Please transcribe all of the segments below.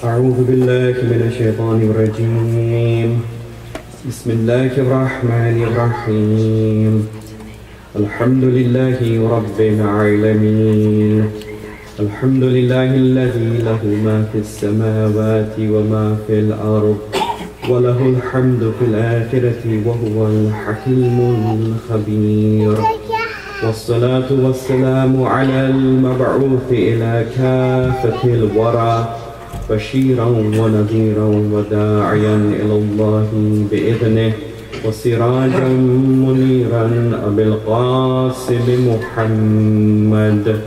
أعوذ بالله من الشيطان الرجيم بسم الله الرحمن الرحيم الحمد لله رب العالمين الحمد لله الذي له ما في السماوات وما في الأرض وله الحمد في الآخرة وهو الحكيم الخبير والصلاة والسلام على المبعوث إلى كافة الورى بشيرا ونذيرا وداعيا إلى الله بإذنه وسراجا منيرا أبي القاسم محمد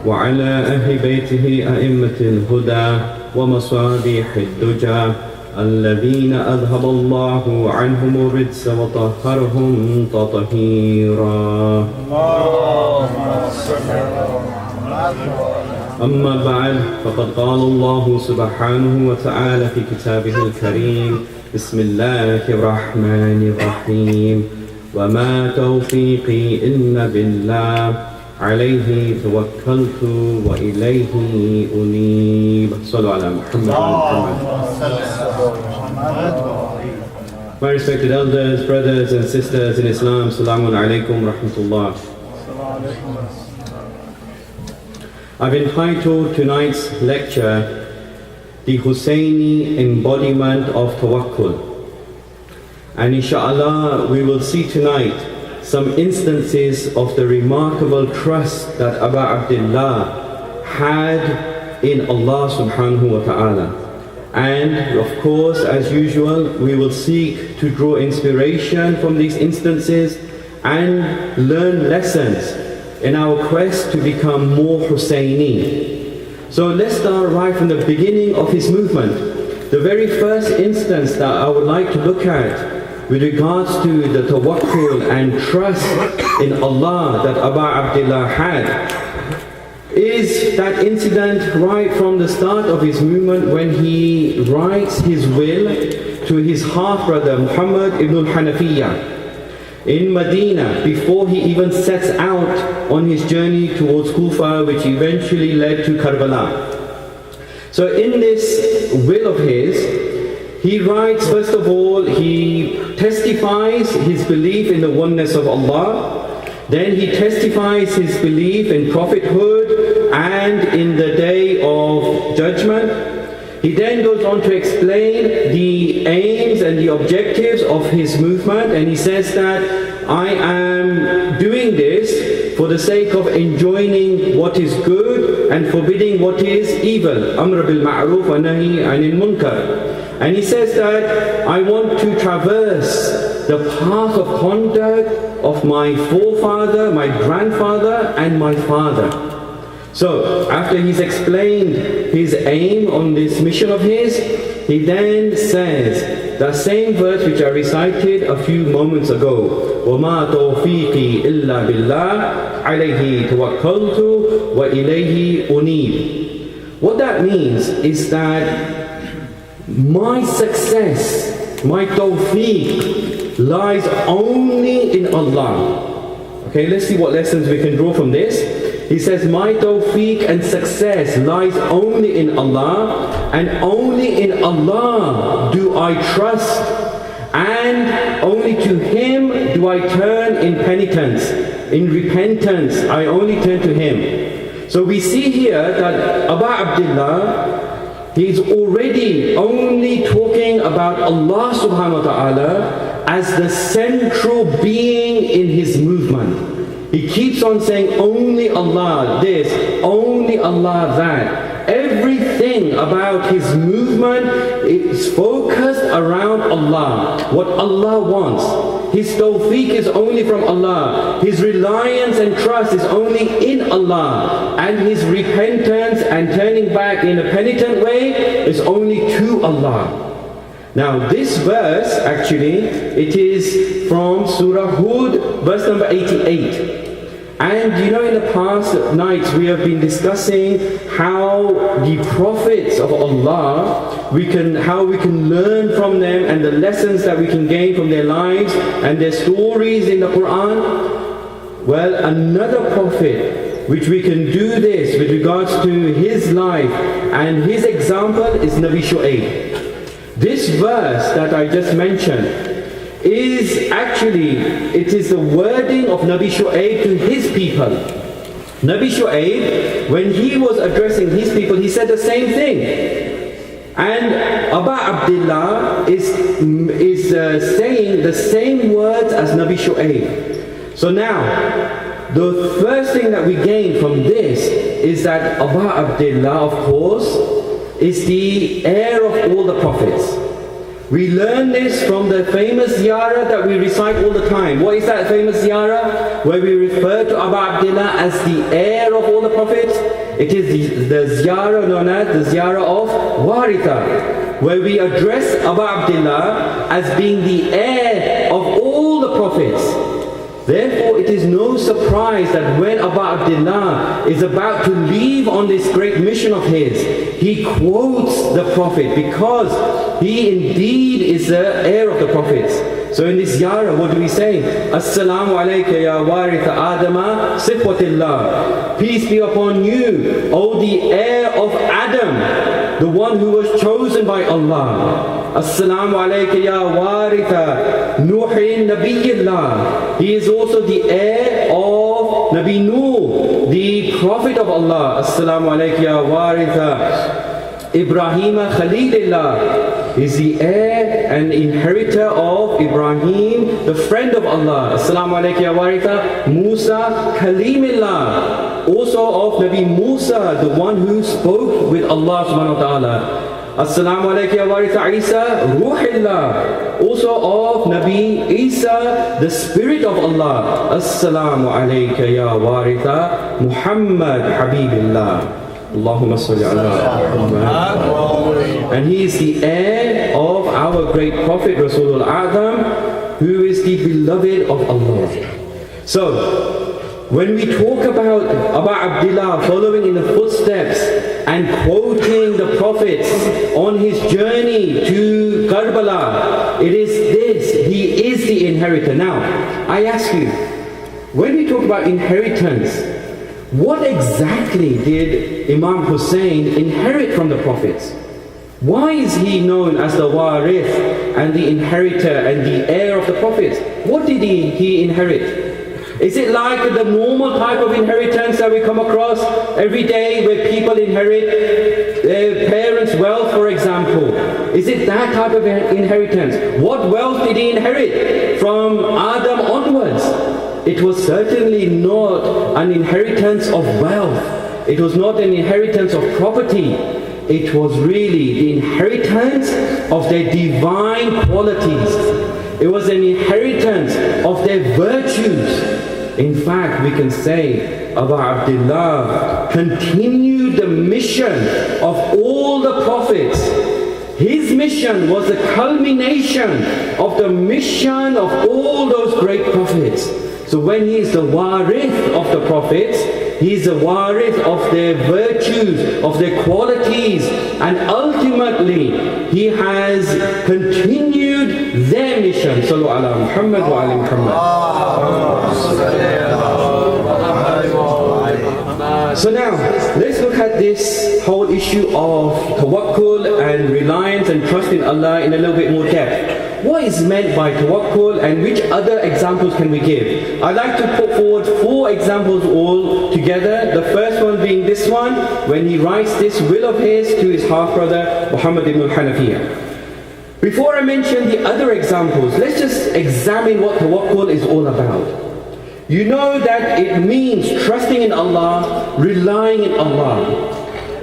وعلى أهل بيته أئمة الهدى ومصابيح الدجى الذين أذهب الله عنهم الرجس وطهرهم تطهيرا أما بعد فقد قال الله سبحانه وتعالى في كتابه الكريم بسم الله الرحمن الرحيم وما توفيقي إلا بالله عليه توكلت وإليه أنيب صلوا على محمد. My respected elders, brothers and sisters in Islam, Assalamu alaikum rahmatullah. I've entitled tonight's lecture, The Husseini Embodiment of Tawakkul. And inshallah we will see tonight some instances of the remarkable trust that Abu Abdullah had in Allah subhanahu wa ta'ala. And of course, as usual, we will seek to draw inspiration from these instances and learn lessons in our quest to become more Husseini. So let's start right from the beginning of his movement. The very first instance that I would like to look at with regards to the tawakkul and trust in Allah that Abu Abdullah had is that incident right from the start of his movement when he writes his will to his half-brother Muhammad ibn al-Hanafiyyah in Medina before he even sets out on his journey towards Kufa, which eventually led to Karbala. So in this will of his, he writes, first of all, he testifies his belief in the oneness of Allah. Then he testifies his belief in prophethood and in the day of judgment. He then goes on to explain the aims and the objectives of his movement, and he says that I am doing this for the sake of enjoining what is good and forbidding what is evil. Amr bil ma'ruf wa nahi anil munkar. And he says that I want to traverse the path of conduct of my forefather, my grandfather and my father. So after he's explained his aim on this mission of his, he then says the same verse which I recited a few moments ago. وَمَا تَوْفِيقِي إِلَّا بِاللَّهِ عَلَيْهِ تَوَكَّلْتُ وَإِلَيْهِ أُنِيبُ. What that means is that my success, my tawfiq lies only in Allah. Okay, let's see what lessons we can draw from this. He says, my tawfiq and success lies only in Allah, and only in Allah do I trust, and only to Him do I turn in penitence, in repentance. I only turn to Him. So we see here that Abu Abdullah, he's already only talking about Allah subhanahu wa ta'ala as the central being in his movement. He keeps on saying only Allah this, only Allah that. Everything about his movement is focused around Allah, what Allah wants. His tawfiq is only from Allah. His reliance and trust is only in Allah. And his repentance and turning back in a penitent way is only to Allah. Now this verse actually, it is from Surah Hud, verse number 88. And you know, in the past nights we have been discussing how the prophets of Allah, how we can learn from them and the lessons that we can gain from their lives and their stories in the Quran. Well, another prophet which we can do this with regards to his life and his example is Nabi Shu'aib. This verse that I just mentioned is actually, it is the wording of Nabi Shu'aib to his people. Nabi Shu'aib, when he was addressing his people, he said the same thing. And Aba Abdullah is saying the same words as Nabi Shu'aib. So now, the first thing that we gain from this is that Aba Abdullah, of course, is the heir of all the prophets. We learn this from the famous ziyarah that we recite all the time. What is that famous ziyarah? Where we refer to Aba Abdullah as the heir of all the prophets. It is the ziyarah known as the ziyarah of Waritha, where we address Aba Abdullah as being the heir of all the prophets. Therefore, it is no surprise that when Aba Abdullah is about to leave on this great mission of his, he quotes the Prophet because he indeed is the heir of the prophets. So in this ziyarah, what do we say? Assalamu alayka ya waritha Adama sifwatillah. Peace be upon you, O the heir of Adam, the one who was chosen by Allah. Assalamu alayka ya waritha Nuhin nabiyillah. He is also the heir of Nabi Nuh, the prophet of Allah. Assalamu alayka ya waritha Ibrahim Khalilillah. Is the heir and inheritor of Ibrahim, the friend of Allah. Assalamu alayka ya waritha Musa Kalimillah. Also of Nabi Musa, the one who spoke with Allah subhanahu wa ta'ala. Assalamu alayka ya waritha Isa Ruhillah. Also of Nabi Isa, the spirit of Allah. Assalamu alayka ya waritha Muhammad Habibillah. Allahumma salli ala Muhammad. And he is the heir of our great Prophet Rasulul A'zam, who is the beloved of Allah. So, when we talk about Aba Abdullah following in the footsteps and quoting the prophets on his journey to Karbala, it is this, he is the inheritor. Now, I ask you, when we talk about inheritance, what exactly did Imam Hussein inherit from the prophets? Why is he known as the warith and the inheritor and the heir of the prophets? What did he inherit? Is it like the normal type of inheritance that we come across every day where people inherit their parents' wealth, for example? Is it that type of inheritance? What wealth did he inherit from Adam onwards? It was certainly not an inheritance of wealth. It was not an inheritance of property. It was really the inheritance of their divine qualities. It was an inheritance of their virtues. In fact, we can say Abu Abdullah continued the mission of all the prophets. His mission was the culmination of the mission of all those great prophets. So when he is the warith of the prophets, he is the warith of their virtues, of their qualities, and ultimately he has continued their mission. Sallu ala Muhammad wa ala Muhammad. So now, let's look at this whole issue of tawakkul and reliance and trust in Allah in a little bit more depth. What is meant by tawakkul and which other examples can we give? I'd like to put forward 4 examples all together. The first one being this one, when he writes this will of his to his half-brother Muhammad ibn al-Hanafiyyah. Before I mention the other examples, let's just examine what tawakkul is all about. You know that it means trusting in Allah, relying in Allah.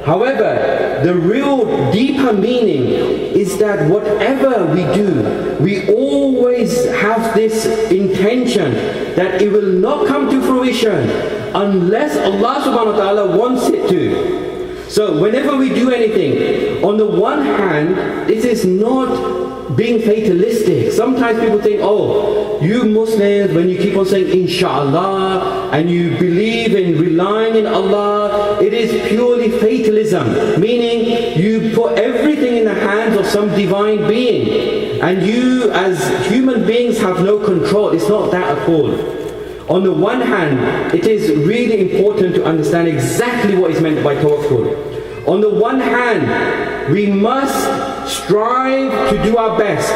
However, the real deeper meaning is that whatever we do, we always have this intention that it will not come to fruition unless Allah subhanahu wa ta'ala wants it to. So whenever we do anything, on the one hand, this is not being fatalistic. Sometimes people think, oh, you Muslims, when you keep on saying inshallah and you believe in relying in Allah, it is purely fatalism, meaning you put everything in the hands of some divine being and you as human beings have no control. It's not that at all. On the one hand, it is really important to understand exactly what is meant by tawakkul. On the one hand, we must strive to do our best,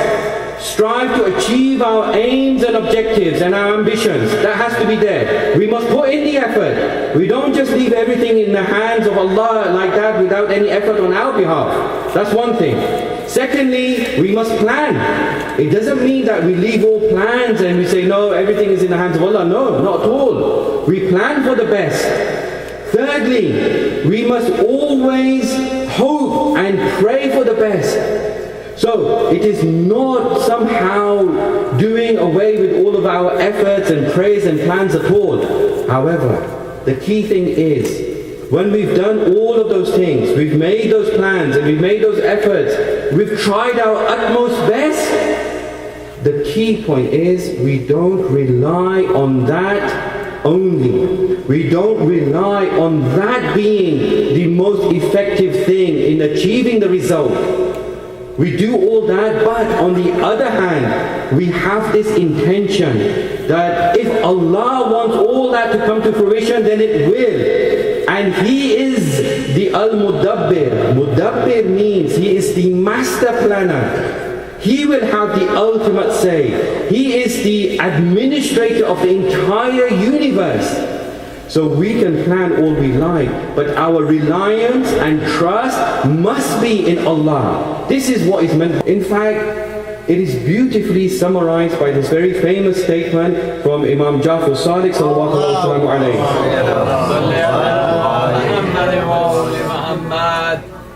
strive to achieve our aims and objectives and our ambitions. That has to be there. We must put in the effort. We don't just leave everything in the hands of Allah like that without any effort on our behalf. That's one thing. Secondly, we must plan. It doesn't mean that we leave all plans and we say, no, everything is in the hands of Allah. No, not at all. We plan for the best. Thirdly, we must always hope and pray for the best. So, it is not somehow doing away with all of our efforts and prayers and plans at all. However, the key thing is, when we've done all of those things, we've made those plans and we've made those efforts, we've tried our utmost best, the key point is we don't rely on that only. We don't rely on that being the most effective thing in achieving the result. We do all that, but on the other hand, we have this intention that if Allah wants all that to come to fruition, then it will. And He is the Al-Mudabbir. Mudabbir means He is the master planner. He will have the ultimate say. He is the administrator of the entire universe. So we can plan all we like, but our reliance and trust must be in Allah. This is what is meant. In fact, it is beautifully summarized by this very famous statement from Imam Jafar Sadiq sallallahu alayhi.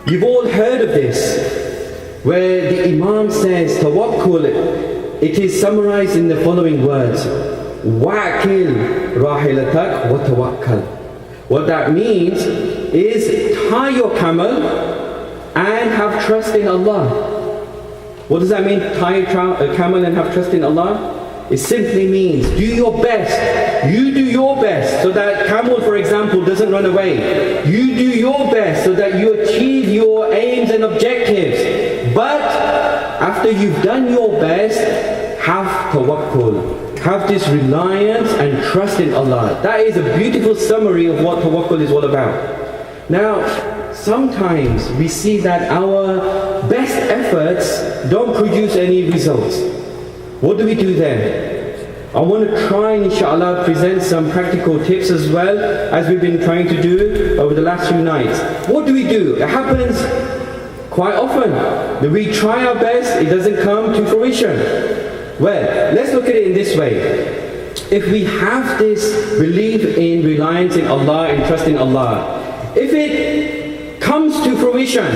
You've all heard of this, where the Imam says, tawakkul, it is summarized in the following words. Wa'kil rahilatak wa tawakkal. What that means is tie your camel and have trust in Allah. What does that mean, tie a camel and have trust in Allah? It simply means do your best. You do your best so that camel, for example, doesn't run away. You do your best so that you achieve your aims and objectives. But after you've done your best, have tawakkul. Have this reliance and trust in Allah. That is a beautiful summary of what tawakkul is all about. Now, sometimes we see that our best efforts don't produce any results. What do we do then? I want to try and inshallah present some practical tips as well, as we've been trying to do over the last few nights. What do we do? It happens quite often that we try our best, it doesn't come to fruition. Well, let's look at it in this way. If we have this belief in reliance in Allah and trust in Allah, if it comes to fruition,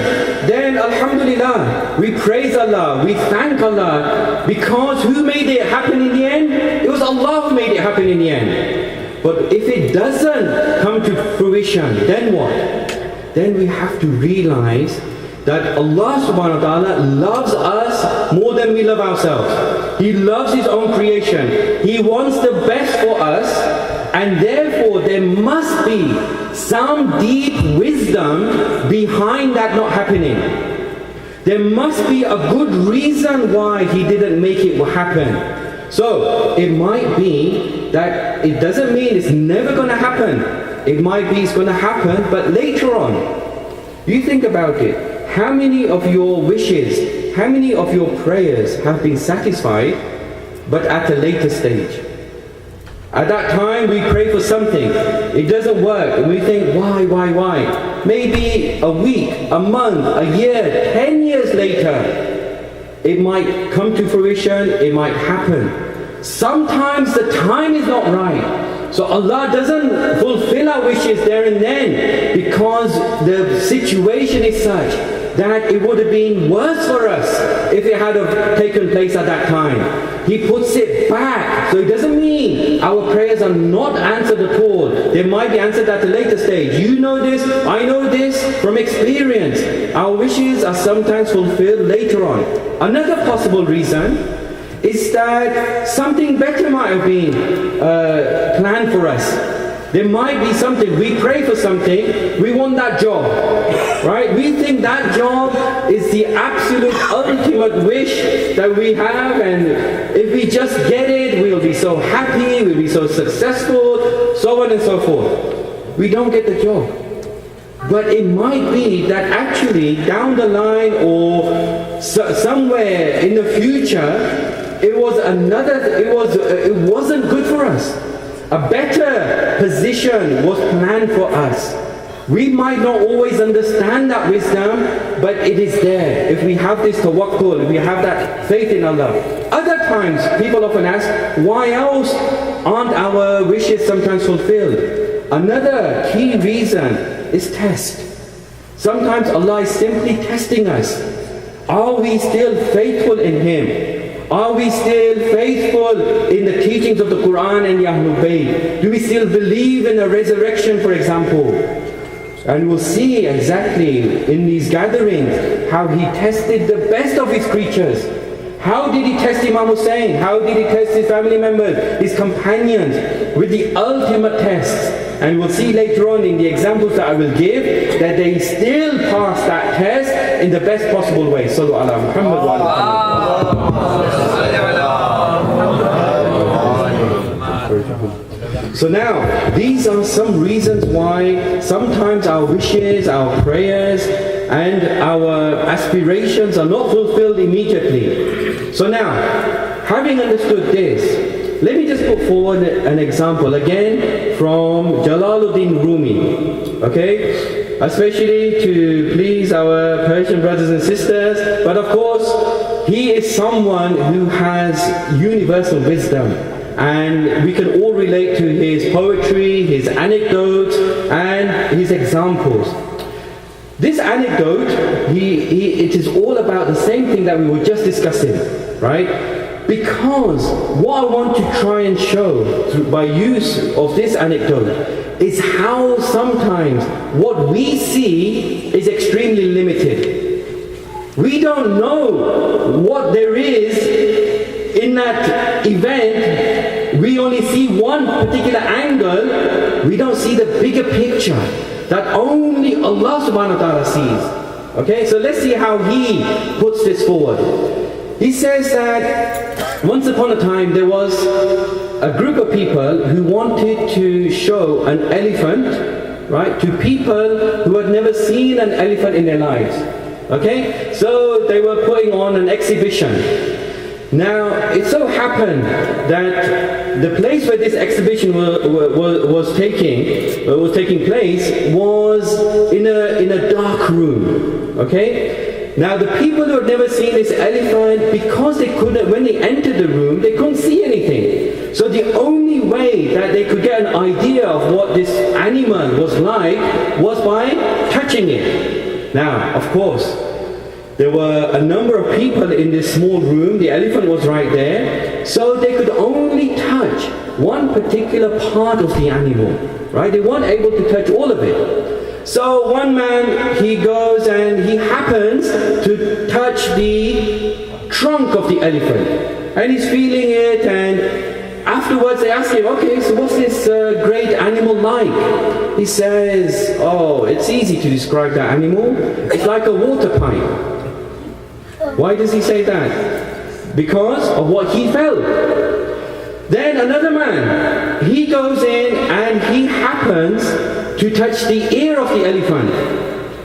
then alhamdulillah, we praise Allah, we thank Allah, because who made it happen in the end? It was Allah who made it happen in the end. But if it doesn't come to fruition, then what? Then we have to realize that Allah subhanahu wa ta'ala loves us more than we love ourselves. He loves His own creation. He wants the best for us, and therefore there must be some deep wisdom behind that not happening. There must be a good reason why He didn't make it happen. So it might be that it doesn't mean it's never going to happen. It might be it's going to happen, but later on. You think about it. How many of your wishes, how many of your prayers have been satisfied, but at a later stage? At that time we pray for something, it doesn't work, and we think, why? Maybe a week, a month, a year, 10 years later, it might come to fruition, it might happen. Sometimes the time is not right. So Allah doesn't fulfill our wishes there and then, because the situation is such that it would have been worse for us if it had have taken place at that time. He puts it back. So it doesn't mean our prayers are not answered at all. They might be answered at a later stage. You know this, I know this from experience. Our wishes are sometimes fulfilled later on. Another possible reason is that something better might have been planned for us. There might be something, we pray for something, we want that job, right? We think that job is the absolute ultimate wish that we have, and if we just get it, we'll be so happy, we'll be so successful, so on and so forth. We don't get the job. But it might be that actually down the line or somewhere in the future, it wasn't good for us. A better position was planned for us. We might not always understand that wisdom, but it is there. If we have this tawakkul, if we have that faith in Allah. Other times, people often ask, why else aren't our wishes sometimes fulfilled? Another key reason is test. Sometimes Allah is simply testing us. Are we still faithful in Him? Are we still faithful in the teachings of the Quran and Ahlul Bayt? Do we still believe in a resurrection, for example? And we'll see exactly in these gatherings how He tested the best of His creatures. How did He test Imam Hussein? How did He test His family members, His companions, with the ultimate tests? And we'll see later on in the examples that I will give that they still pass that test in the best possible way. Sallu ala Muhammad wa ala Muhammad. So now, these are some reasons why sometimes our wishes, our prayers, and our aspirations are not fulfilled immediately. So now, having understood this, let me just put forward an example again from Jalaluddin Rumi, okay? Especially to please our Persian brothers and sisters, but of course, he is someone who has universal wisdom. And we can all relate to his poetry, his anecdotes, and his examples. This anecdote, it is all about the same thing that we were just discussing, right? Because what I want to try and show by use of this anecdote is how sometimes what we see is extremely limited. We don't know what there is in that event. We only see one particular angle. We don't see the bigger picture that only Allah subhanahu wa ta'ala sees. Okay, so let's see how he puts this forward. He says that once upon a time there was a group of people who wanted to show an elephant, right, to people who had never seen an elephant in their lives. Okay, so they were putting on an exhibition. Now, it so happened that the place where this exhibition was taking place was in a dark room. Okay. Now, the people who had never seen this elephant, because they couldn't, when they entered the room, they couldn't see anything. So the only way that they could get an idea of what this animal was like was by touching it. Now, of course, there were a number of people in this small room. The elephant was right there. So they could only touch one particular part of the animal. Right? They weren't able to touch all of it. So one man, he goes and he happens to touch the trunk of the elephant. And he's feeling it, and afterwards they ask him, okay, so what's this great animal like? He says, oh, it's easy to describe that animal. It's like a water pipe. Why does he say that? Because of what he felt. Then another man, he goes in and he happens to touch the ear of the elephant.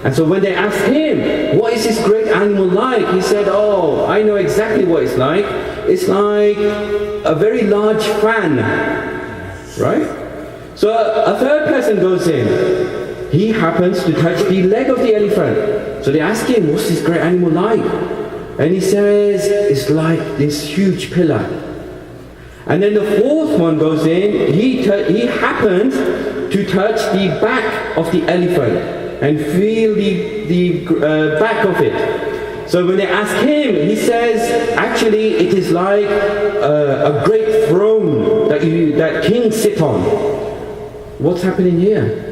And so when they asked him, what is this great animal like? He said, oh, I know exactly what it's like. It's like a very large fan. Right? So a third person goes in. He happens to touch the leg of the elephant. So they ask him, what's this great animal like? And he says, it's like this huge pillar. And then the fourth one goes in, he happens to touch the back of the elephant and feel the back of it. So when they ask him, he says, actually it is like a great throne that kings sit on. What's happening here?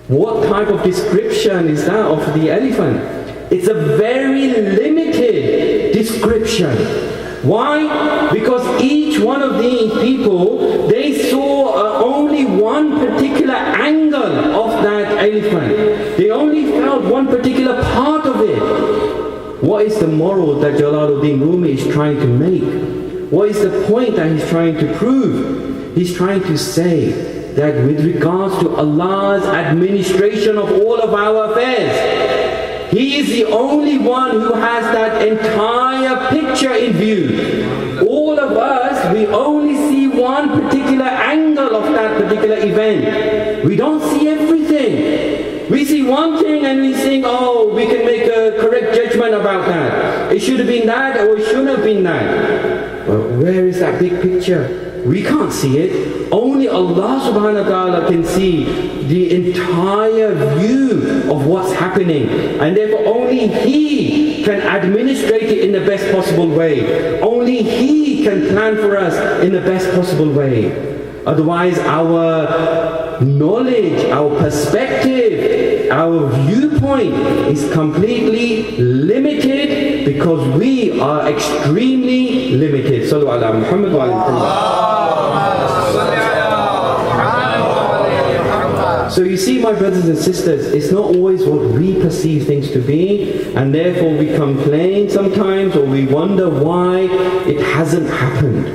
What type of description is that of the elephant? It's a very limited description. Why? Because each one of these people, they saw only one particular angle of that elephant. They only felt one particular part of it. What is the moral that Jalaluddin Rumi is trying to make? What is the point that he's trying to prove? He's trying to say that with regards to Allah's administration of all of our affairs, He is the only one who has that entire picture in view. All of us, we only see one particular angle of that particular event. We don't see everything. We see one thing and we think, oh, we can make a correct judgment about that. It should have been that or it shouldn't have been that. But where is that big picture? We can't see it. Only Allah subhanahu wa ta'ala can see the entire view of what's happening. And therefore only He can administrate it in the best possible way. Only He can plan for us in the best possible way. Otherwise our knowledge, our perspective, our viewpoint is completely limited because we are extremely limited. Sallu ala Muhammad wa ala So you see, my brothers and sisters, it's not always what we perceive things to be, and therefore we complain sometimes or we wonder why it hasn't happened.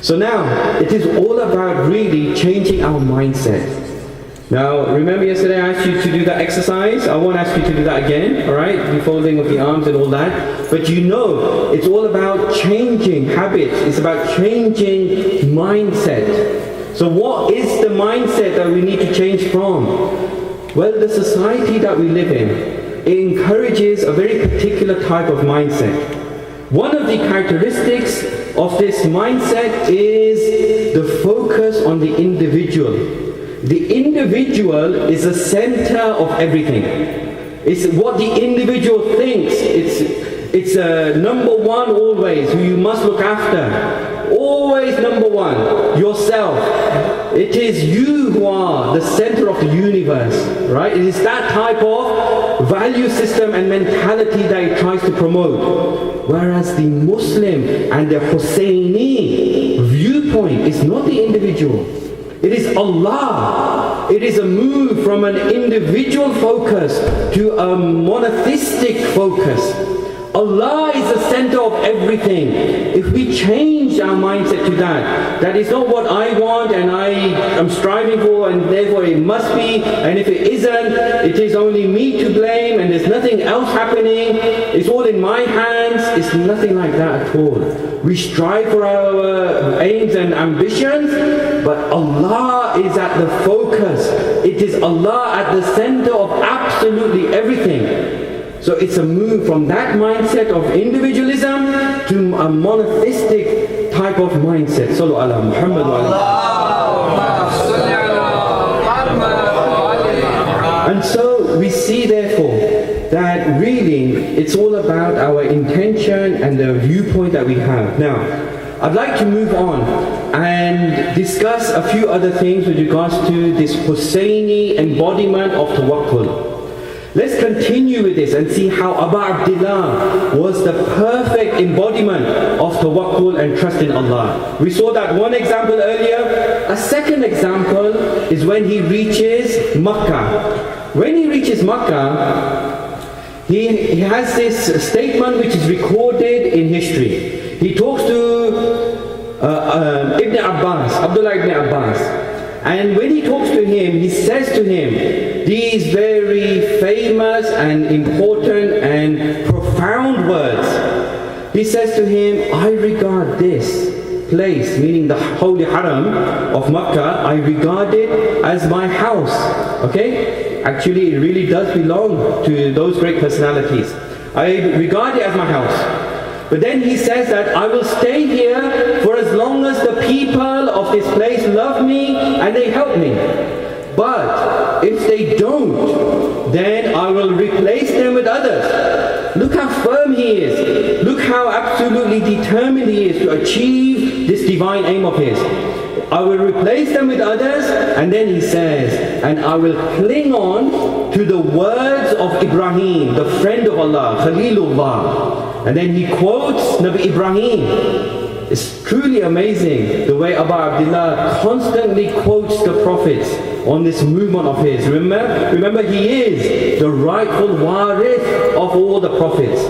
So now, it is all about really changing our mindset. Now, remember yesterday I asked you to do that exercise? I won't ask you to do that again, alright? The folding of the arms and all that. But you know, it's all about changing habits. It's about changing mindset. So what is the mindset that we need to change from? Well, the society that we live in, it encourages a very particular type of mindset. One of the characteristics of this mindset is the focus on the individual. The individual is the center of everything. It's what the individual thinks. It's number one always, who you must look after. Always number one, yourself. It is you who are the center of the universe, right? It is that type of value system and mentality that it tries to promote. Whereas the Muslim and the Husseini viewpoint is not the individual. It is Allah. It is a move from an individual focus to a monotheistic focus. Allah is the center of everything. If we change our mindset to that, that is not what I want and I am striving for and therefore it must be, and if it isn't, it is only me to blame and there's nothing else happening, it's all in my hands, it's nothing like that at all. We strive for our aims and ambitions, but Allah is at the focus. It is Allah at the center of absolutely everything. So it's a move from that mindset of individualism to a monotheistic type of mindset. Sallu ala Muhammad wa ala. And so we see therefore that really it's all about our intention and the viewpoint that we have. Now, I'd like to move on and discuss a few other things with regards to this Husseini embodiment of tawakkul. Let's continue with this and see how Abu Abdullah was the perfect embodiment of tawakkul and trust in Allah. We saw that one example earlier. A second example is when he reaches Makkah. When he reaches Makkah, he has this statement which is recorded in history. He talks to Ibn Abbas, Abdullah ibn Abbas. And when he talks to him, he says to him these very famous and important and profound words. He says to him, I regard this place, meaning the holy haram of Makkah, I regard it as my house. Okay? Actually, it really does belong to those great personalities. I regard it as my house. But then he says that I will stay here for as long as the people of this place love me and they help me. But if they don't, then I will replace them with others. Look how firm he is. Look how absolutely determined he is to achieve this divine aim of his. I will replace them with others, and then he says, and I will cling on to the words of Ibrahim, the friend of Allah, Khalilullah. And then he quotes Nabi Ibrahim. It's truly amazing the way Abu Abdullah constantly quotes the prophets on this movement of his. Remember he is the rightful warith of all the prophets.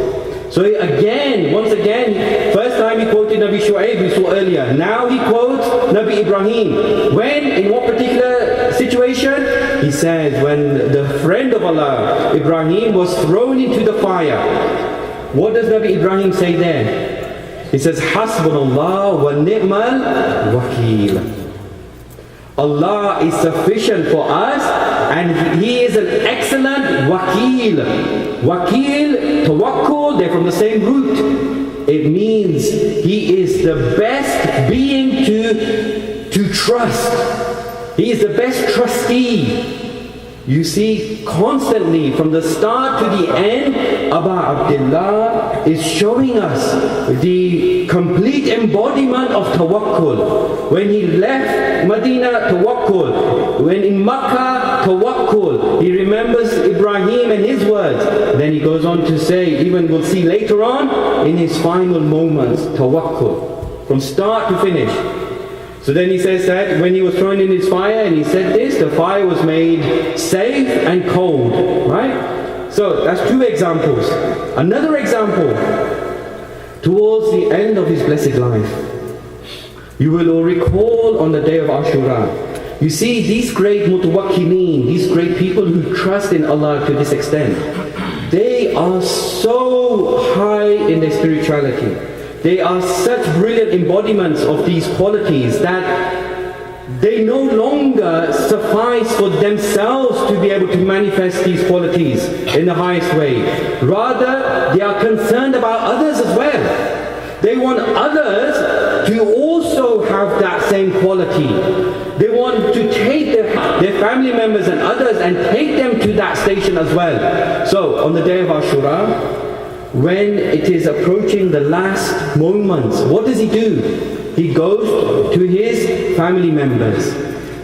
So again, once again, first time time he quoted Nabi Shu'aib, we saw earlier. Now he quotes Nabi Ibrahim. When? In what particular situation? He says when the friend of Allah, Ibrahim, was thrown into the fire. What does Nabi Ibrahim say there? He says, Hasbunallah wa ni'mal wakeel. Allah is sufficient for us and He is an excellent wakeel. Wakeel, tawakkul, they're from the same root. It means He is the best being to trust. He is the best trustee. You see, constantly from the start to the end, Aba Abdullah is showing us the complete embodiment of tawakkul. When he left Medina, tawakkul. When in Makkah, tawakkul. He remembers Ibrahim and his words. Then he goes on to say, even we'll see later on, in his final moments, tawakkul. From start to finish. So then he says that when he was thrown in his fire and he said this, the fire was made safe and cold, right? So that's two examples. Another example, towards the end of his blessed life, you will all recall on the day of Ashura, you see these great mutawakkilin, these great people who trust in Allah to this extent, they are so high in their spirituality. They are such brilliant embodiments of these qualities that they no longer suffice for themselves to be able to manifest these qualities in the highest way. Rather, they are concerned about others as well. They want others to also have that same quality. They want to take their family members and others and take them to that station as well. So, on the day of Ashura, when it is approaching the last moments, what does he do? He goes to his family members.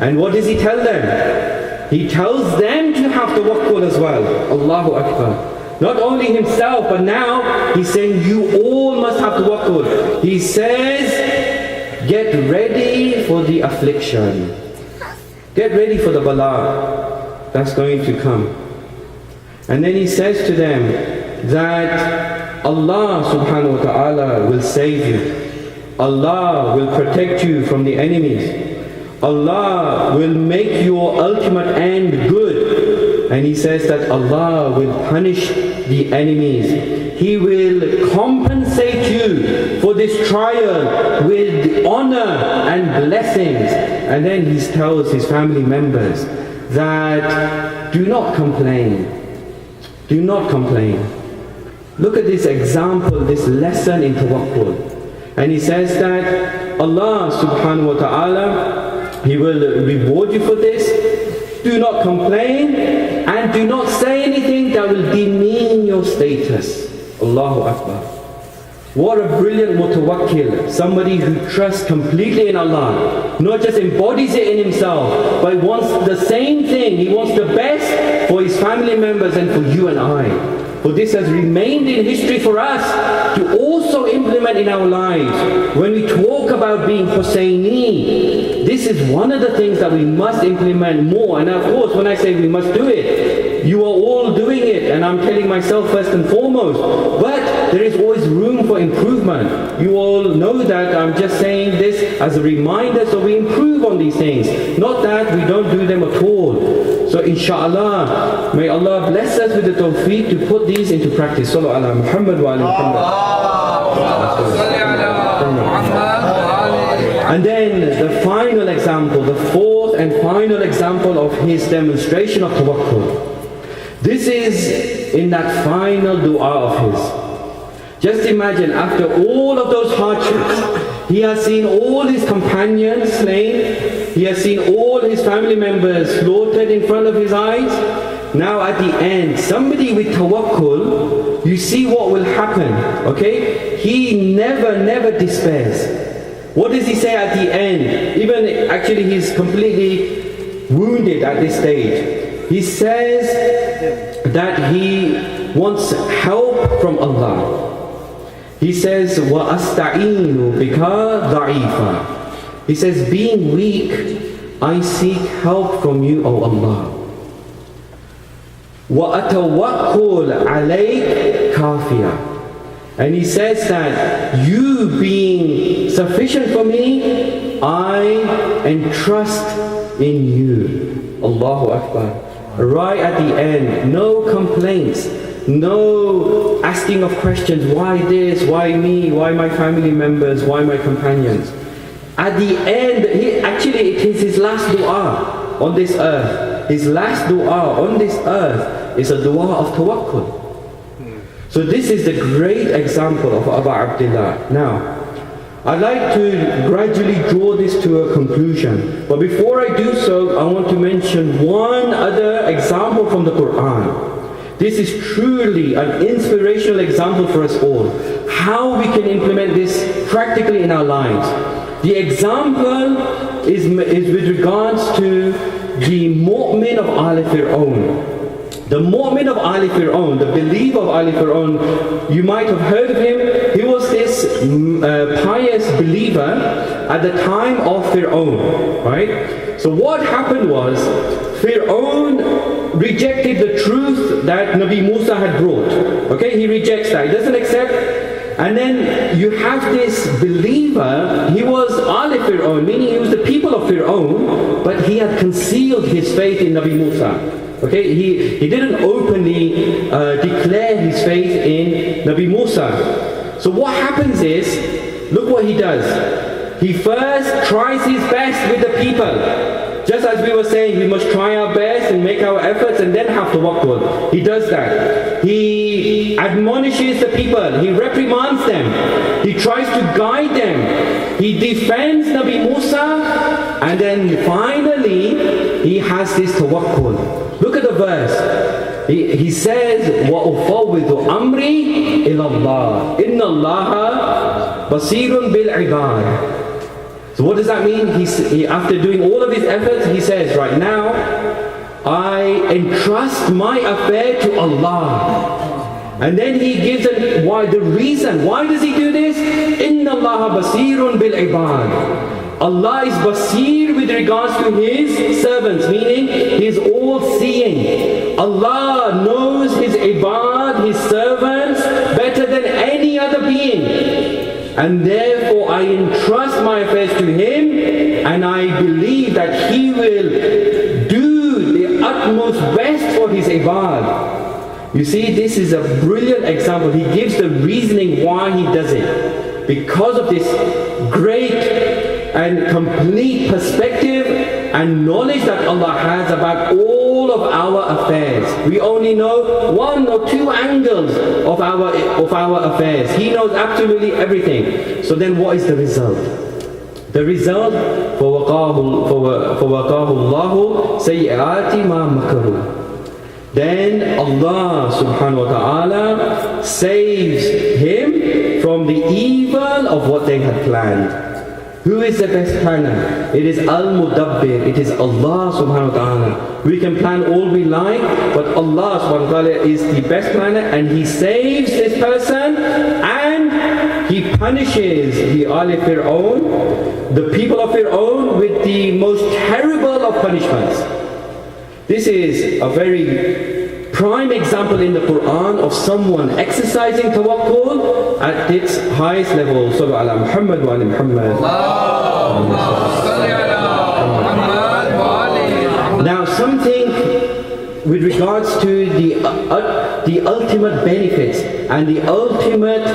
And what does he tell them? He tells them to have tawakkul as well. Allahu Akbar. Not only himself, but now he's saying you all must have tawakkul. He says, get ready for the affliction. Get ready for the bala that's going to come. And then he says to them, that Allah subhanahu wa ta'ala will save you. Allah will protect you from the enemies. Allah will make your ultimate end good. And he says that Allah will punish the enemies. He will compensate you for this trial with honor and blessings. And then he tells his family members that do not complain. Do not complain. Look at this example, this lesson in tawakkul. And he says that Allah subhanahu wa ta'ala, He will reward you for this. Do not complain and do not say anything that will demean your status. Allahu Akbar. What a brilliant mutawakkil, somebody who trusts completely in Allah, not just embodies it in himself, but wants the same thing. He wants the best for his family members and for you and I. For this has remained in history for us to also implement in our lives. When we talk about being Husayni, this is one of the things that we must implement more. And of course, when I say we must do it, you are all doing it, and I'm telling myself first and foremost. But there is always room for improvement. You all know that I'm just saying this as a reminder so we improve on these things. Not that we don't do them at all. So inshallah, may Allah bless us with the tawfiq to put these into practice. Sallu ala Muhammad wa ala Muhammad. And then the final example, the fourth and final example of his demonstration of tawakkul. This is in that final dua of his. Just imagine, after all of those hardships, he has seen all his companions slain, he has seen all his family members slaughtered in front of his eyes. Now at the end, somebody with tawakkul, you see what will happen, okay? He never despairs. What does he say at the end? Even actually he's completely wounded at this stage. He says that he wants help from Allah. He says, وَأَسْتَعِينُ بِكَ ضَعِيفًا. He says, being weak, I seek help from you, O Allah. وَأَتَوَكُّلْ عَلَيْكَ كَافِيًا. And he says that you being sufficient for me, I entrust in you. Allahu Akbar. Right at the end, no complaints, no asking of questions, why this, why me, why my family members, why my companions. At the end, it is his last dua on this earth. His last dua on this earth is a dua of tawakkul. So this is the great example of Abu Abdullah. Now, I'd like to gradually draw this to a conclusion. But before I do so, I want to mention one other example from the Quran. This is truly an inspirational example for us all. How we can implement this practically in our lives. The example is with regards to the mu'min of Al Fir'aun. The mu'min of Al Fir'aun, the believer of Al Fir'aun, you might have heard of him. He was this pious believer at the time of Fir'aun, right? So what happened was, Fir'aun rejected the truth that Nabi Musa had brought. Okay, he rejects that, he doesn't accept. And then you have this believer, he was Al Fir'aun, meaning he was the people of Fir'aun, but he had concealed his faith in Nabi Musa. Okay, he didn't openly declare his faith in Nabi Musa. So what happens is, look what he does. He first tries his best with the people. Just as we were saying, we must try our best and make our efforts and then have tawakkul. He does that. He admonishes the people. He reprimands them. He tries to guide them. He defends Nabi Musa. And then finally, he has this tawakkul. Look at the verse. He says, وَأُفَوِّضُ أَمْرِي إِلَى اللَّهِ إِنَّ اللَّهَ بَصِيرٌ بِالْعِبَادِ. So what does that mean? After doing all of his efforts, he says, right now, I entrust my affair to Allah. And then he gives the reason. Why does he do this? إِنَّ اللَّهَ بَصِيرٌ بِالْعِبَادِ. Allah is basir with regards to His servants, meaning He is all-seeing. Allah knows His ibad, His servants, better than any other being. And therefore I entrust my affairs to Him, and I believe that He will do the utmost best for His ibad. You see, this is a brilliant example. He gives the reasoning why he does it. Because of this great and complete perspective and knowledge that Allah has about all of our affairs. We only know one or two angles of our affairs. He knows absolutely everything. So then what is the result? The result, فَوَقَاهُ اللَّهُ سَيِّئَاتِ مَا مَكَرُوا. Then Allah subhanahu wa ta'ala saves him from the evil of what they had planned. Who is the best planner? It is Al-Mudabbir. It is Allah subhanahu wa ta'ala. We can plan all we like, but Allah subhanahu wa ta'ala is the best planner, and He saves this person and He punishes the Al Fir'aun, the people of Fir'aun, with the most terrible of punishments. This is a very prime example in the Quran of someone exercising tawakkul at its highest level. Sallu ala Muhammad wa ala Muhammad. Now something with regards to the ultimate benefits and the ultimate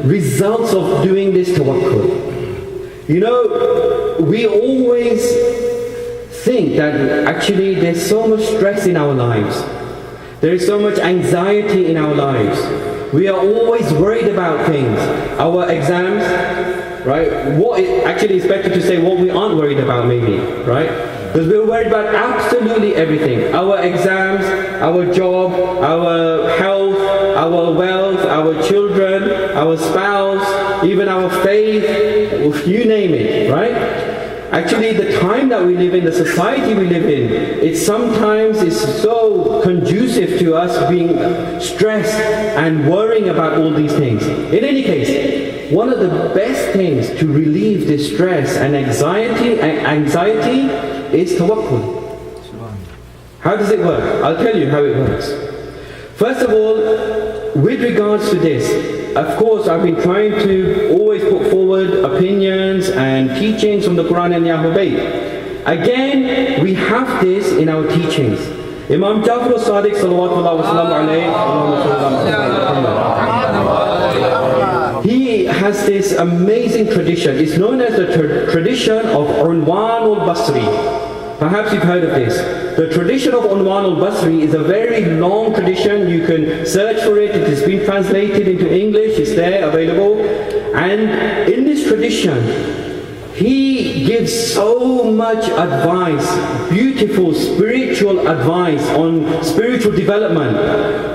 results of doing this tawakkul. You know, we always think that actually there's so much stress in our lives. There is so much anxiety in our lives. We are always worried about things. Our exams, right? What actually is better to say what we aren't worried about maybe, right? Because we're worried about absolutely everything. Our exams, our job, our health, our wealth, our children, our spouse, even our faith, you name it, right? Actually, the time that we live in, the society we live in, it sometimes is so conducive to us being stressed and worrying about all these things. In any case, one of the best things to relieve this stress and anxiety is tawakkul. How does it work? I'll tell you how it works. First of all, with regards to this, of course, I've been trying to always put forward opinions and teachings from the Quran and the Ahlul Bayt. Again, we have this in our teachings. Imam Jafar al-Sadiq sallallahu alayhi wa he has this amazing tradition. It's known as the tradition of Unwan al-Basri. Perhaps you've heard of this. The tradition of Unwan al-Basri is a very long tradition. You can search for it. It has been translated into English. It's there, available. And in this tradition, he gives so much advice, beautiful spiritual advice on spiritual development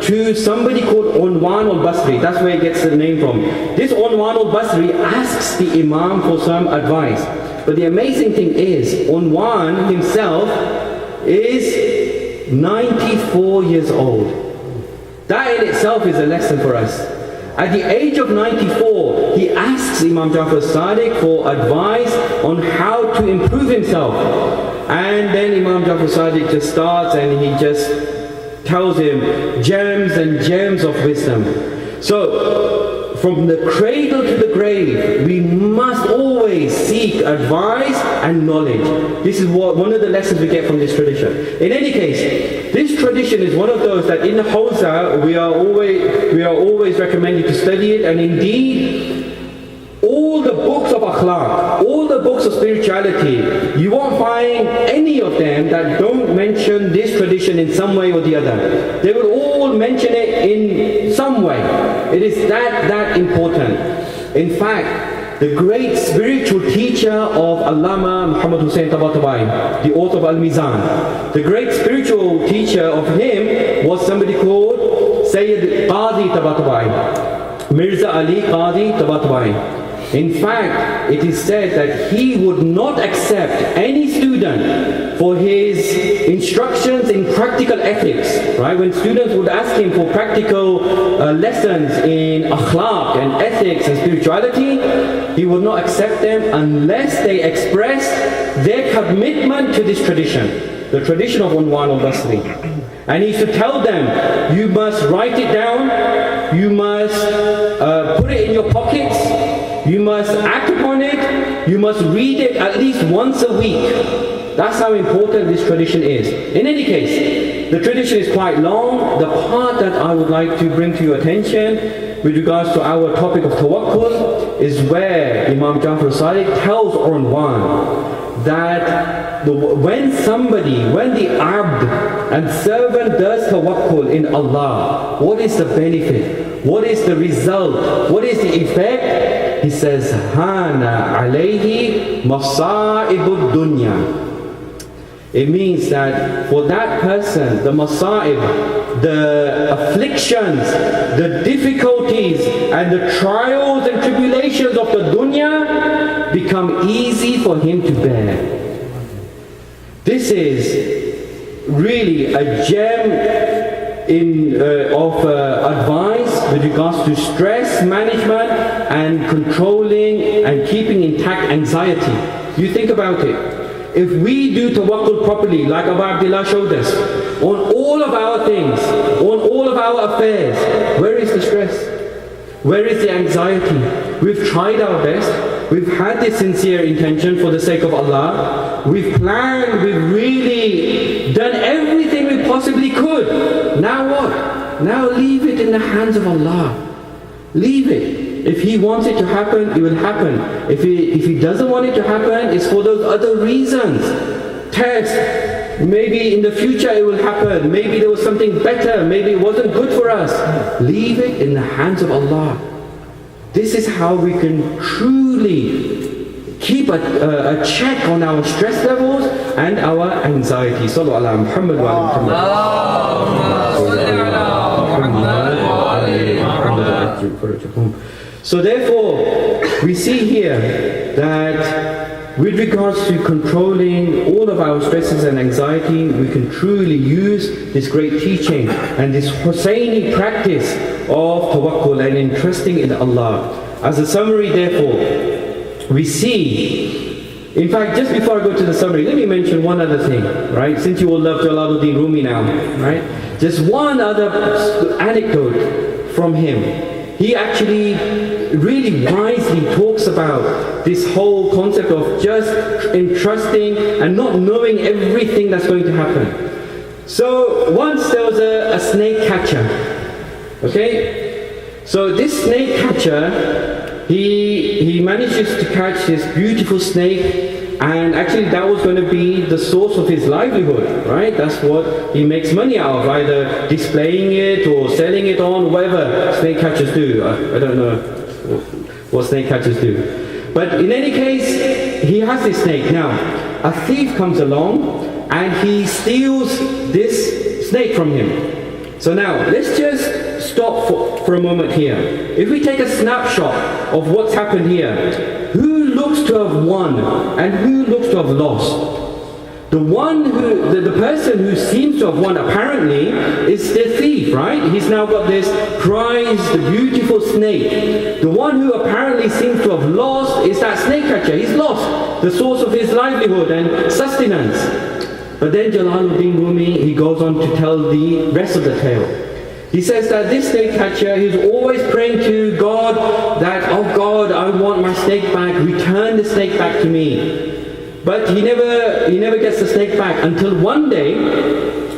to somebody called Unwan al-Basri. That's where it gets the name from. This Unwan al-Basri asks the Imam for some advice. But the amazing thing is, Unwan himself is 94 years old. That in itself is a lesson for us. At the age of 94, he asks Imam Jafar al-Sadiq for advice on how to improve himself. And then Imam Jafar al-Sadiq just starts and he just tells him gems and gems of wisdom. So, from the cradle to the grave, we must always seek advice and knowledge. This is one of the lessons we get from this tradition. In any case, this tradition is one of those that in the Hawza, we are always recommended to study it, and indeed, all the books of akhlaq, all the books of spirituality, you won't find any of them that don't mention this tradition in some way or the other. They will all mention it in some way. It is that important. In fact, the great spiritual teacher of Allama Muhammad Hussain Tabatabai, the author of Al-Mizan, the great spiritual teacher of him was somebody called Sayyid Qadi Tabatabai, Mirza Ali Qadi Tabatabai. In fact, it is said that he would not accept any student for his instructions in practical ethics. Right? When students would ask him for practical lessons in akhlaq and ethics and spirituality, he would not accept them unless they express their commitment to this tradition, the tradition of Unwan al-Basri. And he used to tell them, you must write it down, you must put it in your pockets, you must act upon it, you must read it at least once a week. That's how important this tradition is. In any case, the tradition is quite long. The part that I would like to bring to your attention with regards to our topic of tawakkul is where Imam Jafar al-Sadiq tells Unwan that when the abd and servant does tawakkul in Allah, what is the benefit? What is the result? What is the effect? He says, Hana alayhi masa'ibud dunya. It means that for that person, the masa'ib, the afflictions, the difficulties, and the trials and tribulations of the dunya become easy for him to bear. This is really a gem of advice with regards to stress management and controlling and keeping intact anxiety. You think about it. If we do tawakkul properly, like Abu Abdullah showed us, on all of our things, on all of our affairs, where is the stress? Where is the anxiety? We've tried our best. We've had this sincere intention for the sake of Allah. We've planned, we've really done everything we possibly could. Now what? Now leave it in the hands of Allah. Leave it. If He wants it to happen, it will happen. If he doesn't want it to happen, it's for those other reasons. Test. Maybe in the future it will happen. Maybe there was something better. Maybe it wasn't good for us. Leave it in the hands of Allah. This is how we can truly keep a check on our stress levels and our anxiety. Sallu ala Muhammad wa ala Muhammad. So therefore, we see here that with regards to controlling all of our stresses and anxiety, we can truly use this great teaching and this Hussaini practice of tawakkul and entrusting in Allah. As a summary, therefore, we see, in fact, just before I go to the summary, let me mention one other thing, right? Since you all love Jalaluddin Rumi now, right? Just one other anecdote from him. he actually really wisely talks about this whole concept of just entrusting and not knowing everything that's going to happen. So once there was a snake catcher, okay? So this snake catcher, he manages to catch this beautiful snake, and actually that was going to be the source of his livelihood, right? That's what he makes money out of, either displaying it or selling it on, whatever snake catchers do. I don't know what snake catchers do. But in any case, he has this snake. Now, a thief comes along and he steals this snake from him. So now, let's just stop for a moment here. If we take a snapshot of what's happened here, who looks to have won and who looks to have lost? The person who seems to have won apparently is the thief, right? He's now got this prize, the beautiful snake. The one who apparently seems to have lost is that snake catcher. He's lost the source of his livelihood and sustenance. But then Jalaluddin Rumi, he goes on to tell the rest of the tale. He says that this snake catcher, he's always praying to God that, oh God, I want my snake back, return the snake back to me. But he never gets the snake back until one day,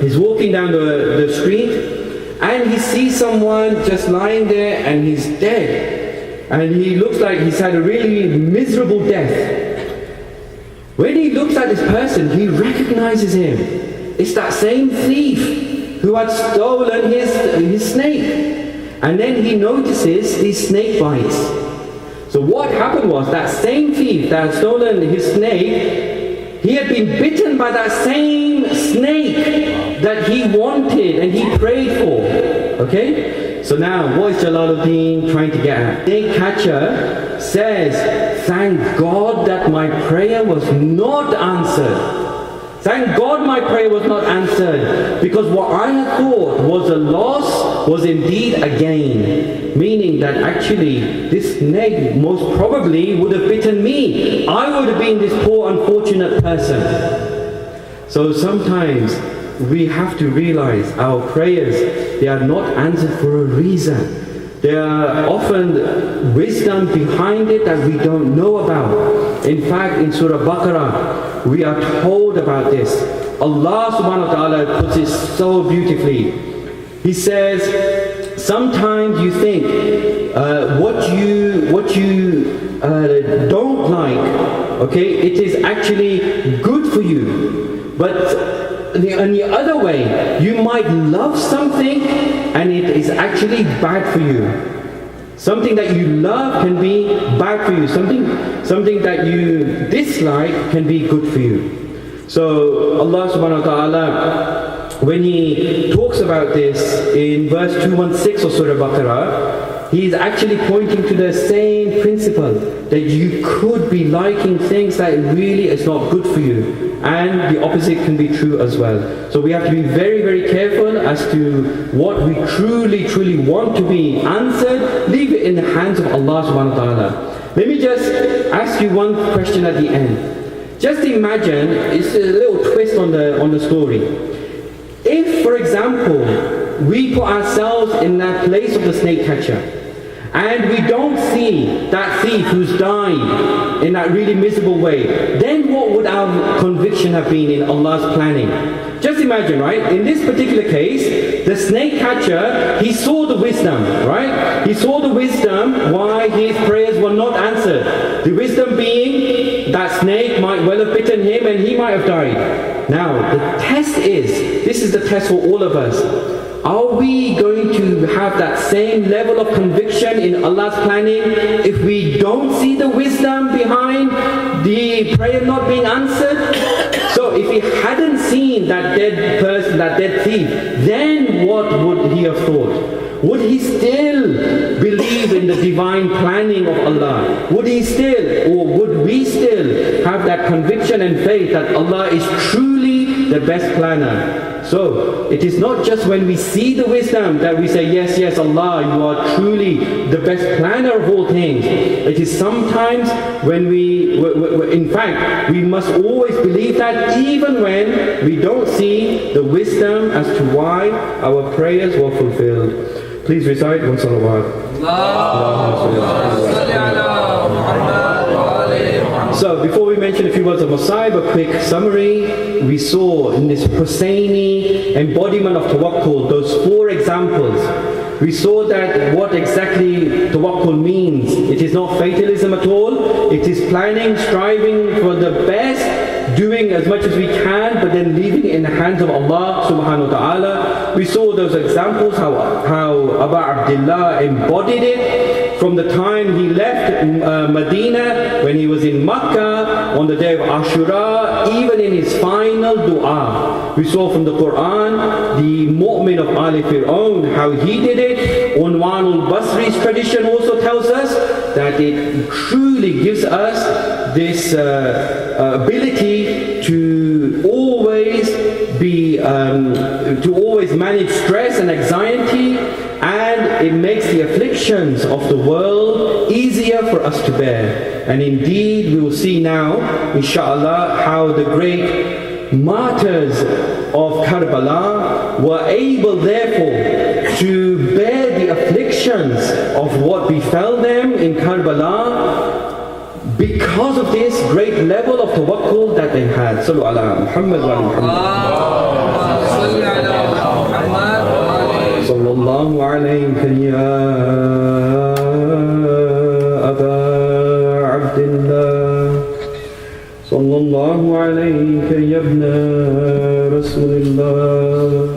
he's walking down the street and he sees someone just lying there and he's dead. And he looks like he's had a really miserable death. When he looks at this person, he recognizes him. It's that same thief who had stolen his snake. And then he notices these snake bites. So what happened was, that same thief that had stolen his snake, he had been bitten by that same snake that he wanted and he prayed for. Okay? So now, what is Jalaluddin trying to get at? The snake catcher says, thank God that my prayer was not answered. Thank God my prayer was not answered, because what I had thought was a loss was indeed a gain. Meaning that actually this snake most probably would have bitten me. I would have been this poor unfortunate person. So sometimes we have to realize our prayers, they are not answered for a reason. There are often wisdom behind it that we don't know about. In fact, in Surah Baqarah, we are told about this. Allah subhanahu wa ta'ala puts it so beautifully. He says, sometimes you think what you don't like, okay, it is actually good for you. But in the other way, you might love something and it is actually bad for you. Something that you love can be bad for you. Something that you dislike can be good for you. So Allah subhanahu wa ta'ala, when He talks about this in verse 216 of Surah Baqarah, He is actually pointing to the same principle, that you could be liking things that really is not good for you. And the opposite can be true as well. So we have to be very, very careful as to what we truly want to be answered. Leave it in the hands of Allah subhanahu wa ta'ala. Let me just ask you one question at the end. Just imagine, it's a little twist on the story. If, for example, we put ourselves in that place of the snake catcher, and we don't see that thief who's died in that really miserable way, then what would our conviction have been in Allah's planning? Just imagine, right? In this particular case, the snake catcher, he saw the wisdom, right? He saw the wisdom why his prayers were not answered. The wisdom being that snake might well have bitten him and he might have died. Now, the test is, this is the test for all of us. Are we going to have that same level of conviction in Allah's planning if we don't see the wisdom behind the prayer not being answered? So if he hadn't seen that dead person, that dead thief, then what would he have thought? Would he still believe in the divine planning of Allah? Would he still, or would we still have that conviction and faith that Allah is truly the best planner? So, it is not just when we see the wisdom that we say, yes, Allah, you are truly the best planner of all things. It is sometimes when in fact, we must always believe that even when we don't see the wisdom as to why our prayers were fulfilled. Please recite one salawat. So before we mention a few words of Masa'ib, a quick summary. We saw in this Husseini embodiment of tawakkul, those 4 examples. We saw that what exactly tawakkul means. It is not fatalism at all. It is planning, striving for the best, doing as much as we can, but then leaving it in the hands of Allah subhanahu wa ta'ala. We saw those examples, how Abu Abdullah embodied it from the time he left Medina, when he was in Makkah on the day of Ashura, even in his final dua. We saw from the Quran the mu'min of Ali Fir'aun, how he did it. Unwan al-Basri's tradition also tells us that it truly gives us this ability to always be, to always manage stress and anxiety, and it makes the afflictions of the world easier for us to bear. And indeed, we will see now, inshallah, how the great martyrs of Karbala were able, therefore, to bear the afflictions of what befell them in Karbala because of this great level of tawakkul that they had. Sallu ala Muhammad wa Muhammad. Sallallahu alayka ya Aba Abdullah. Sallallahu alayka ya ibna Rasulullah.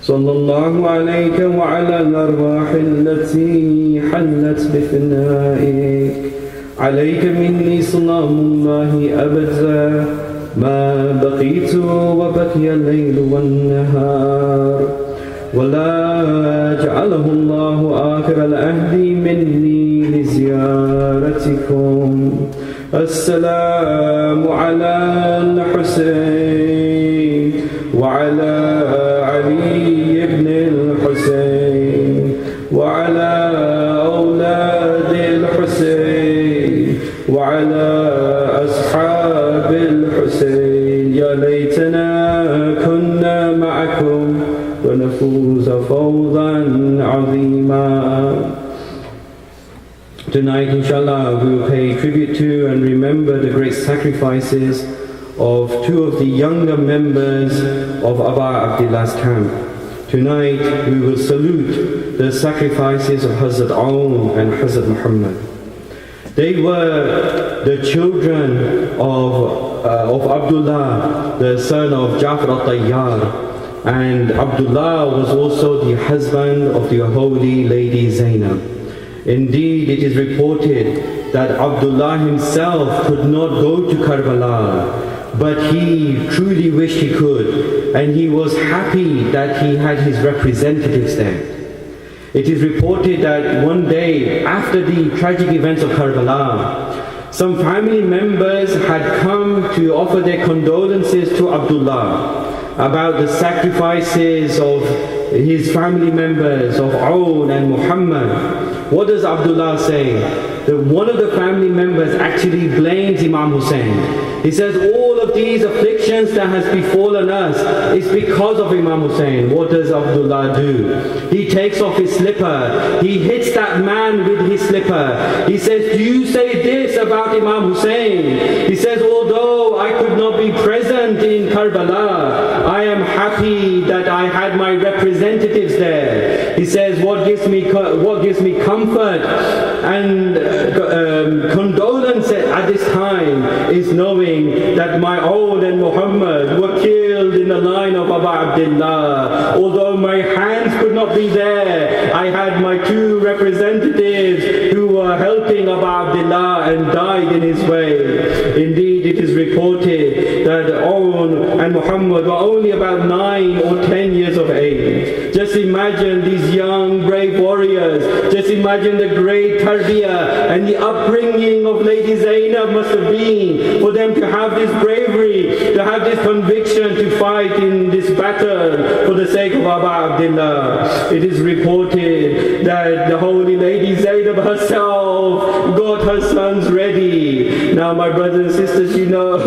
Sallallahu alayka wa ala al-arwah allati hallat bifna'ik. عليك مني سلام الله أبدا ما بقيت وبقي الليل والنهار ولا جعله الله آخر العهد مني لزيارتكم. السلام على الحسين وعلى علي بن الحسين وعلى أولاد الحسين وعلى أصحاب الحسين. يا ليتنا كنا معكم ونفوز فوزا عظيما. Tonight, inshallah, we will pay tribute to and remember the great sacrifices of 2 of the younger members of Abu Abdullah's camp. Tonight, we will salute the sacrifices of Hazrat Aoun and Hazrat Muhammad. They were the children of Abdullah, the son of Ja'far al-Tayyar, and Abdullah was also the husband of the holy lady Zainab. Indeed, it is reported that Abdullah himself could not go to Karbala, but he truly wished he could, and he was happy that he had his representatives there. It is reported that one day after the tragic events of Karbala, some family members had come to offer their condolences to Abdullah about the sacrifices of his family members of Aoun and Muhammad. What does Abdullah say? That one of the family members actually blames Imam Hussein. He says, all of these afflictions that has befallen us is because of Imam Hussein. What does Abdullah do? He takes off his slipper. He hits that man with his slipper. He says, do you say this about Imam Hussein? He says, although I could not be present in Karbala, I am happy that I had my representatives there. He says, what gives me comfort and condolence at this time is knowing that my Aoun and Muhammad were killed in the line of Abu Abdullah. Although my hands could not be there, I had my 2 representatives who were helping Abu Abdullah and died in his way. Indeed, it is reported that Aoun and Muhammad were only about 9 or 10 years of age. Just imagine these young brave warriors. Just imagine the great tarbiyah and the upbringing of Lady Zainab must have been for them to have this bravery, to have this conviction to fight in this battle for the sake of Abu Abdullah. It is reported that the holy Lady Zainab herself got her sons ready. Now Now my brothers and sisters, you know,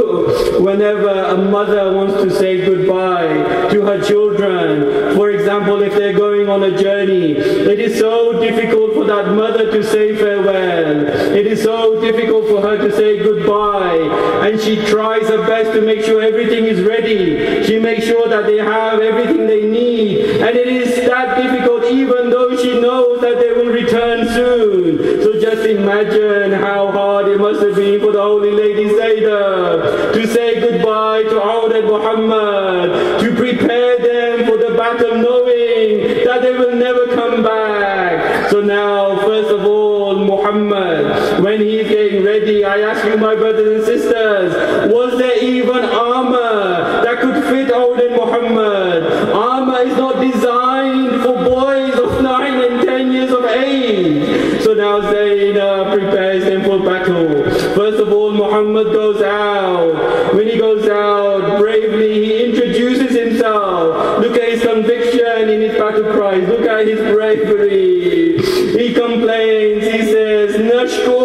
whenever a mother wants to say goodbye to her children, for example, if they're going on a journey, it is so difficult for that mother to say farewell. It is so difficult for her to say goodbye. And she tries her best to make sure everything is ready. She makes sure that they have everything they need. And it is that difficult even though she knows that they will return soon. So just imagine how hard it must have been for the Holy Lady Zainab to say goodbye to Aud and Muhammad, to prepare them for the battle knowing that they will never come back. So now, first of all, Muhammad, when he's getting ready, I ask you, my brothers and sisters, was there even armor that could fit Aud and Muhammad? Armor is not designed for boys of 9 and 10 years of age. So now Zainab prepares them for battle. First of all, Muhammad goes out. When he goes out, bravely he introduces himself. Look at his conviction in his battle cries. Look at his bravery. He complains, he says, Nashku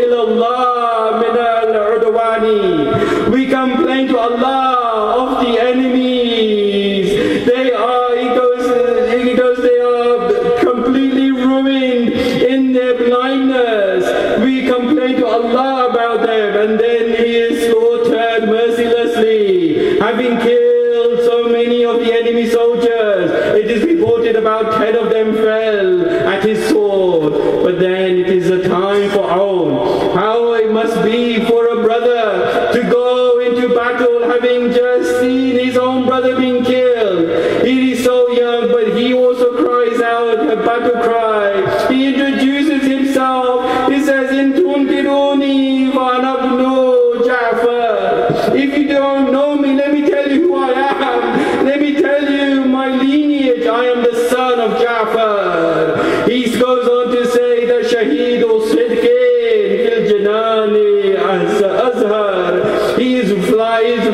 ilallah min al-udwani. We complain to Allah of the enemies. They are, he goes, they are completely ruined in their blindness. We complain to Allah about them, and then he is slaughtered mercilessly, having killed so many of the enemy soldiers. It is reported about 10 of them fell at his sword. But then it is a time for Aud. How it must be for a brother to go into battle having just seen his own brother being killed. He is so young, but he also cries out a battle cry. He introduces himself. He says, In tuntiruni wa nabnu Ja'far. If you don't know me, let me tell you who I am. Let me tell you my lineage. I am the son of Ja'far. He goes on to say that Shaheed al-Sidqin fil Janani Azhar. He is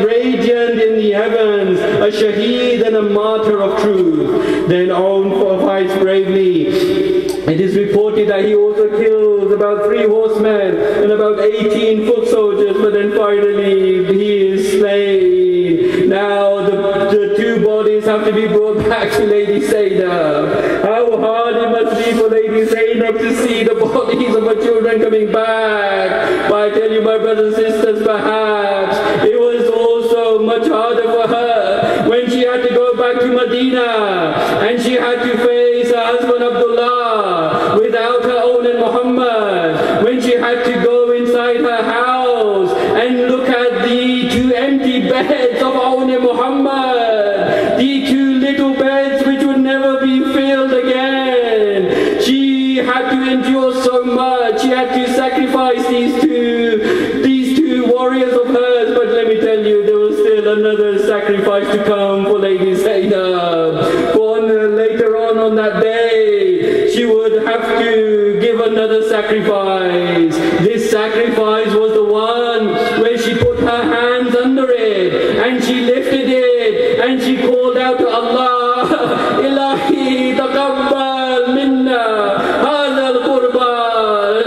radiant in the heavens, a Shaheed and a martyr of truth. Then Aud fights bravely. It is reported that he also kills about 3 horsemen and about 18 foot soldiers, but then finally he is slain. Now the 2 bodies have to be brought back to Lady Zainab. How hard it must be for Lady Zainab to see the bodies of her children coming back. But I tell you, my brothers and sisters, perhaps it was also much harder for her when she had to go back to Medina and she had to face her husband Abdullah without her own and Muhammad, when she had to go inside her house and look at the 2 empty beds of own and Muhammad, the 2 little beds which would never be filled again. She had to endure so much. She had to sacrifice these two warriors of hers. But let me tell you, there was still another sacrifice to come for Lady Zainab. For later on that day, she would have to give another sacrifice. This sacrifice was the one where she put her hands under it and she lifted it and she called out to Allah, Ilahi taqabbal minna hadha al-qurban.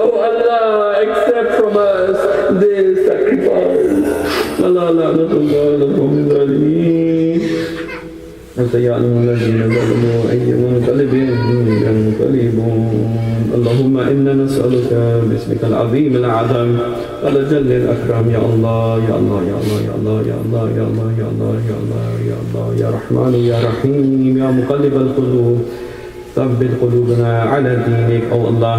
Oh Allah, accept from us this sacrifice. Allah la'natullah lakum zalimeen. وسيعلم الذين ظلموا أي منقلب ينقلبون. اللهم إنا نسألك باسمك العظيم الأعظم الجل الأكرم يا الله يا الله يا الله يا الله يا الله يا الله يا الله يا الله يا الله يا رحمن يا رحيم يا مقلب القلوب ثبت قلوبنا على دينك. Oh Allah,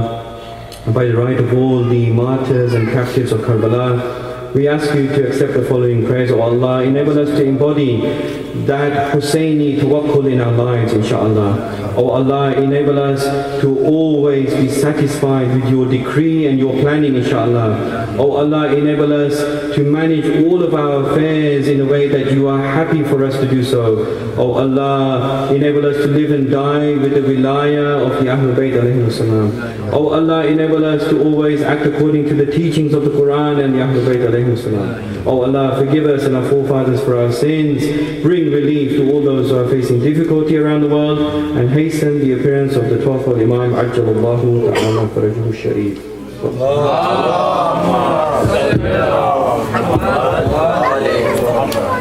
by the right of all the martyrs and captives of Karbala, we ask you to accept the following prayers. Oh Allah, enable us to embody that Husseini tawakkul in our lives, inshaAllah. Oh Allah, enable us to always be satisfied with your decree and your planning, inshaAllah. Oh Allah, enable us to manage all of our affairs in a way that you are happy for us to do so. Oh Allah, enable us to live and die with the wilayah of the Ahlul Bayt alayhi salam. Oh Allah, enable us to always act according to the teachings of the Quran and the Ahlul Bayt alayhi salam. Oh Allah, forgive us and our forefathers for our sins. Bring relief to all those who are facing difficulty around the world, and hasten the appearance of the 12th Imam Ajjalallahu Ta'ala Farajuhu Sharif. اللهم صل على محمد وعلى آل محمد